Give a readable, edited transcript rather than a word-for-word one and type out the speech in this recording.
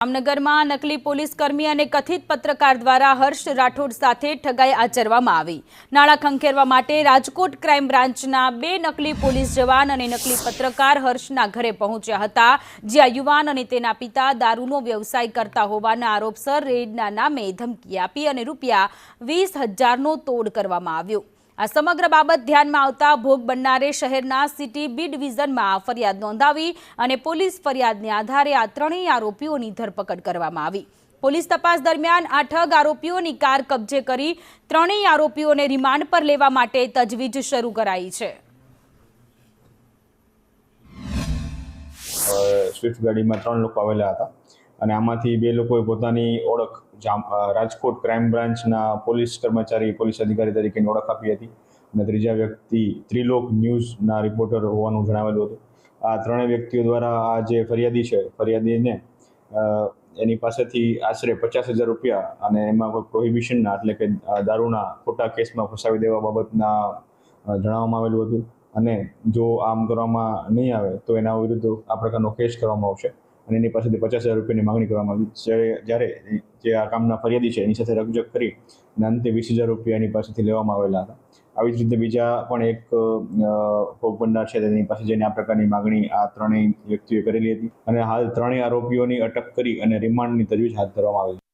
જામનગરમાં નકલી પોલીસ કર્મી અને કથિત પત્રકાર દ્વારા હર્ષ રાઠોડ સાથે ઠગાઈ આચરવામાં આવી। નાણાં ખંખેરવા માટે રાજકોટ ક્રાઇમ બ્રાન્ચના 2 નકલી પોલીસ જવાન અને નકલી પત્રકાર હર્ષના ઘરે પહોંચ્યા હતા, જ્યાં યુવાન અને તેના પિતા દારૂનો વ્યવસાય કરતા હોવાના આરોપસર રેડના નામે ધમકી આપી અને ₹20,000નો તોડ કરવામાં આવ્યો। આ સમગ્ર બાબત ધ્યાનમાં આવતા ભોગ બનનારે શહેરના સિટી બી ડિવિઝનમાં ફરિયાદ નોંધાવી અને પોલીસ ફરિયાદને આધારે આ ત્રણેય આરોપીઓની ધરપકડ કરવામાં આવી। પોલીસ તપાસ દરમિયાન આ ઠગ આરોપીઓની કાર કબજે કરી ત્રણેય આરોપીઓને રિમાન્ડ પર લેવા માટે તજવીજ શરૂ કરાઈ છે। સ્વિફ્ટ ગાડીમાં 3 લોકો આવેલા હતા અને આમાંથી 2 લોકોએ પોતાની ઓળખ રાજકોટ ક્રાઇમ બ્રાન્ચના પોલીસ કર્મચારી પોલીસ અધિકારી તરીકેની ઓળખ આપી હતી અને ત્રીજા વ્યક્તિ ત્રિલોક ન્યૂઝના રિપોર્ટર હોવાનું જણાવેલું હતું। આ ત્રણેય વ્યક્તિઓ દ્વારા આ જે ફરિયાદી છે ફરિયાદીને એની પાસેથી આશરે ₹50,000 અને એમાં કોઈ પ્રોહિબિશનના એટલે કે દારૂના ખોટા કેસમાં ફસાવી દેવા બાબતના જણાવવામાં આવેલું હતું અને જો આમ કરવામાં નહીં આવે તો એના વિરુદ્ધ આ પ્રકારનો કેસ કરવામાં આવશે અને એની પાસેથી ₹50,000ની માંગણી કરવામાં આવી। જ્યારે જે આ કામના ફરિયાદી છે એની સાથે રકઝક કરી અને અંતે ₹20,000 એની પાસેથી લેવામાં આવેલા હતા। આવી જ રીતે બીજા પણ એક ભોગ બનનાર છે તેની પાસે જઈને આ પ્રકારની માંગણી આ ત્રણેય વ્યક્તિઓએ કરેલી હતી અને હાલ ત્રણેય આરોપીઓની અટક કરી અને રિમાન્ડની તજવીજ હાથ ધરવામાં આવી છે।